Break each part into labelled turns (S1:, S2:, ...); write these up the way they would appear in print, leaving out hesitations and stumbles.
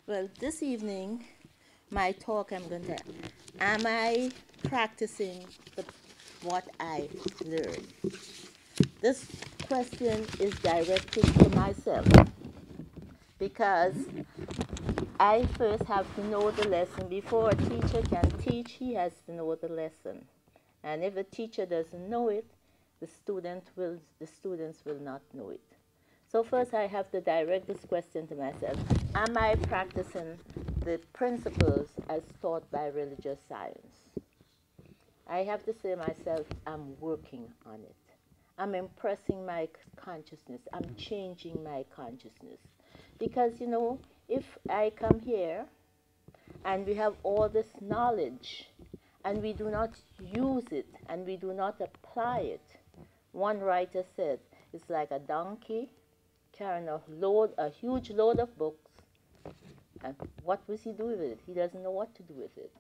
S1: Well, this evening, my talk, I'm going to, am I practicing the, what I learned? This question is directed to myself because I first have to know the lesson. Before a teacher can teach, he has to know the lesson. And if a teacher doesn't know it, the students will not know it. So first I have to direct this question to myself. Am I practicing the principles as taught by religious science? I have to say to myself, I'm working on it. I'm impressing my consciousness. I'm changing my consciousness. Because, if I come here and we have all this knowledge and we do not use it and we do not apply it, one writer said, it's like a donkey carrying a huge load of books. And what was he doing with it? He doesn't know what to do with it.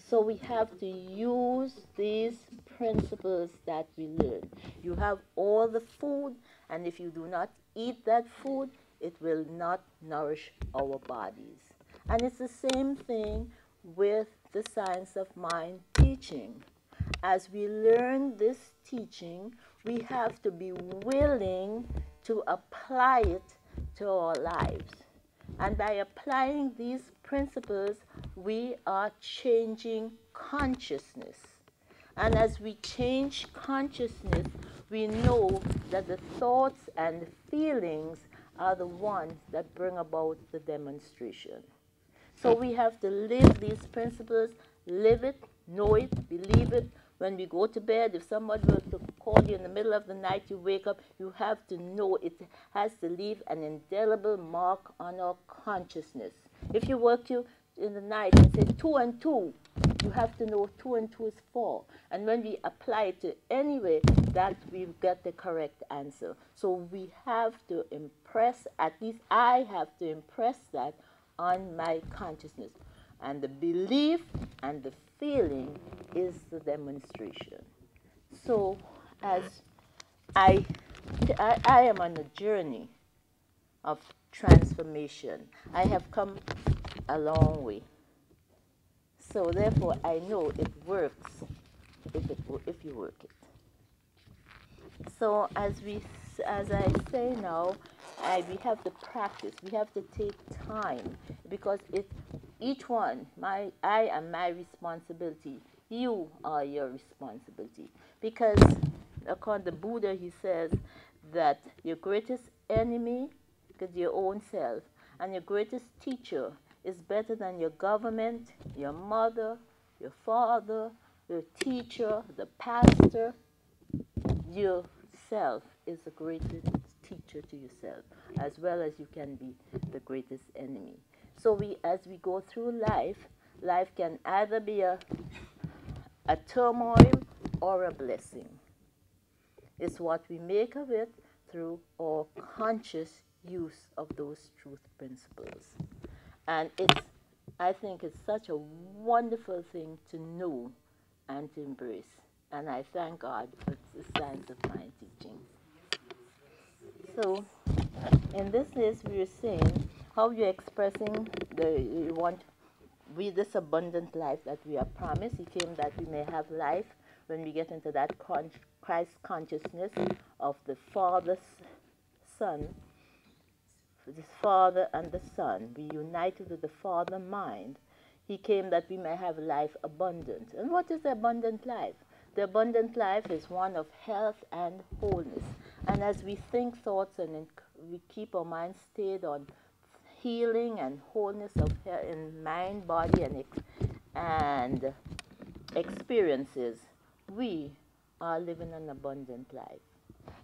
S1: So we have to use these principles that we learn. You have all the food, and if you do not eat that food, it will not nourish our bodies. And it's the same thing with the science of mind teaching. As we learn this teaching, we have to be willing to apply it to our lives. And by applying these principles, we are changing consciousness. And as we change consciousness, we know that the thoughts and feelings are the ones that bring about the demonstration. So we have to live these principles, live it, know it, believe it. When we go to bed, if somebody were to call you in the middle of the night, you wake up, you have to know it has to leave an indelible mark on our consciousness. If you woke you in the night and say 2 and 2, you have to know 2 and 2 is 4. And when we apply it to any way, that we've got the correct answer. So we have to impress, at least I have to impress that on my consciousness. And the belief and the feeling is the demonstration. So as I am on a journey of transformation. I have come a long way. So therefore I know it works if you work it. So as I say now, we have to practice. We have to take time because each one, I am my responsibility. You are your responsibility. Because according to Buddha, he says that your greatest enemy is your own self, and your greatest teacher is better than your government, your mother, your father, your teacher, the pastor. Yourself is the greatest teacher to yourself, as well as you can be the greatest enemy. So as we go through life can either be a turmoil or a blessing. It's what we make of it through our conscious use of those truth principles. And I think it's such a wonderful thing to know and to embrace. And I thank God for the science of mind teaching. So, in this list, we are saying how you're expressing this abundant life that we are promised. He came that we may have life when we get into that Christ consciousness of the Father, Son, the Father and the Son. We united with the Father mind. He came that we may have life abundant. And what is the abundant life? The abundant life is one of health and wholeness. And as we think thoughts and we keep our minds stayed on healing and wholeness of in mind, body, and experiences, we are living an abundant life.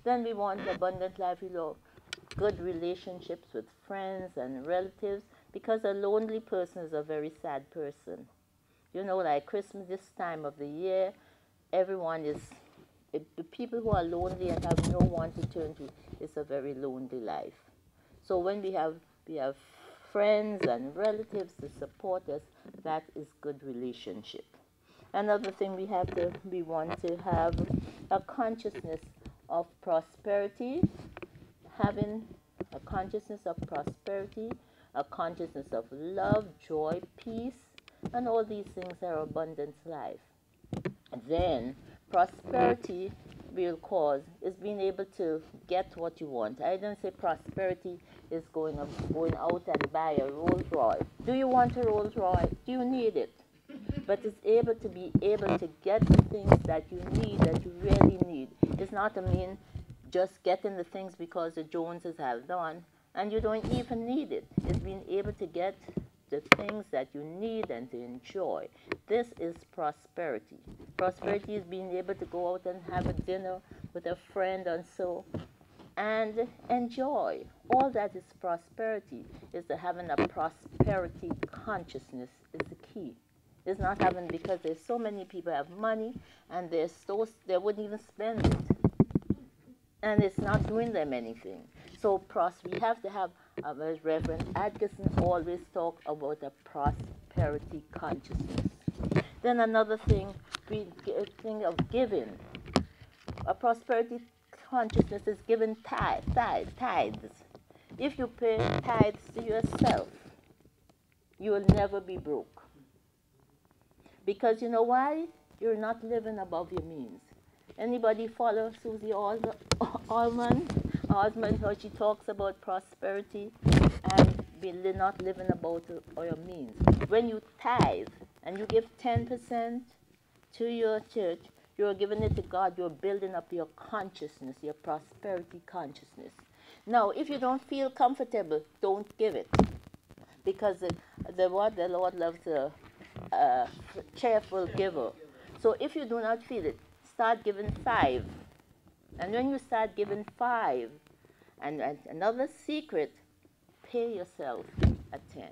S1: Then we want abundant life, good relationships with friends and relatives, because a lonely person is a very sad person. Like Christmas, this time of the year, everyone is, the people who are lonely and have no one to turn to, it's a very lonely life. So when we have friends and relatives to support us, that is good relationship. Another thing we want to have a consciousness of prosperity, having a consciousness of prosperity, a consciousness of love, joy, peace, and all these things are abundance life. Then prosperity real cause is being able to get what you want. I don't say prosperity is going out and buy a Rolls Royce. Do you want a Rolls Royce? Do you need it? But it's able to be able to get the things that you need, that you really need. It's not, I mean, just getting the things because the Joneses have done, and you don't even need it. It's being able to get the things that you need and to enjoy. This is prosperity. Prosperity is being able to go out and have a dinner with a friend and so, and enjoy. All that is prosperity. Is the having a prosperity consciousness is the key. It's not having, because there's so many people have money and they wouldn't even spend it, and it's not doing them anything. So we have to have, as Reverend Atkinson always talk about a prosperity consciousness. Then another thing, we think of giving. A prosperity consciousness is giving tithes. If you pay tithes to yourself, you will never be broke. Because you know why? You're not living above your means. Anybody follow Susie Allman, how she talks about prosperity and not living above your means? When you tithe and you give 10% to your church, you're giving it to God. You're building up your consciousness, your prosperity consciousness. Now, if you don't feel comfortable, don't give it. Because the Lord loves a cheerful giver. So if you do not feel it, start giving 5. And when you start giving 5, and another secret, pay yourself a 10.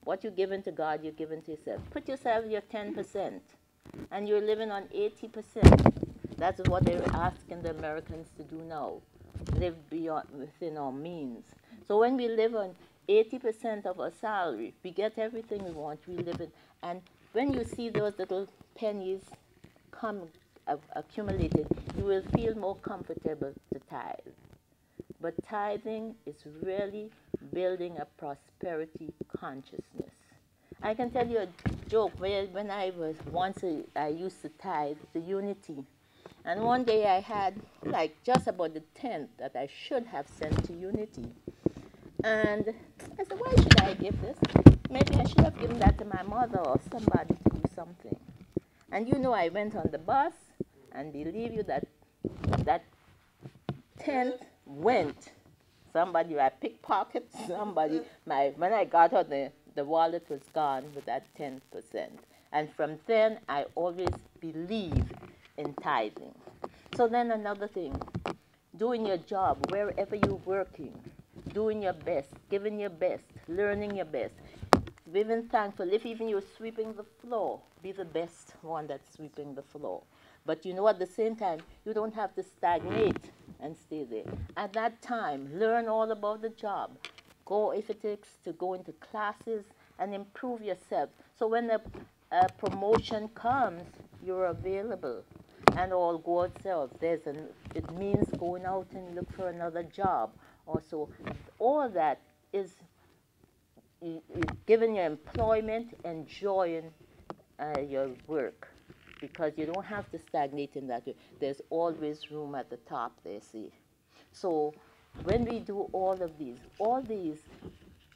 S1: What you're giving to God, you're giving to yourself. Put yourself your 10%, and you're living on 80%. That's what they're asking the Americans to do now. Live within our means. So when we live on 80% of our salary, we get everything we want, we live in. And when you see those little pennies come accumulated, you will feel more comfortable to tithe. But tithing is really building a prosperity consciousness. I can tell you a joke. When I used to tithe the Unity. And one day I had like just about the 10th that I should have sent to Unity. And I said, why should I give this? Maybe I should have given that to my mother or somebody to do something. And you know, I went on the bus, and believe you that 10th went. Somebody, I pickpocket somebody. When I got out, the wallet was gone with that 10%. And from then, I always believe in tithing. So then another thing, doing your job wherever you're working, doing your best, giving your best, learning your best, being thankful. If even you're sweeping the floor, be the best one that's sweeping the floor. But you know, at the same time, you don't have to stagnate and stay there. At that time, learn all about the job. Go, if it takes, to go into classes and improve yourself. So when a promotion comes, you're available. And all God self, it means going out and look for another job. Also, all that is giving your employment, enjoying your work, because you don't have to stagnate in that way. There's always room at the top, they see. So when we do all these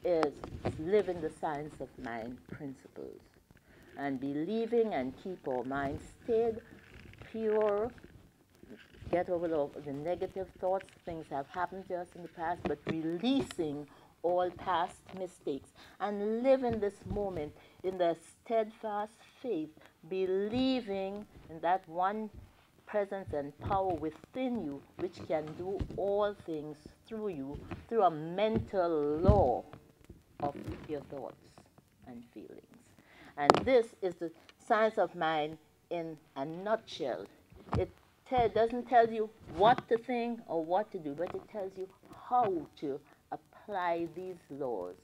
S1: is living the science of mind principles and believing and keep our minds stayed, pure, get over the negative thoughts. Things have happened to us in the past, but releasing all past mistakes and live in this moment in the steadfast faith, believing in that one presence and power within you which can do all things through you, through a mental law of your thoughts and feelings. And this is the science of mind in a nutshell. It doesn't tell you what to think or what to do, but it tells you how to apply these laws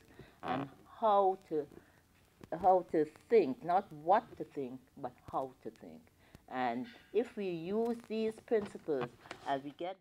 S1: and how to think, not what to think, but how to think. And if we use these principles as we get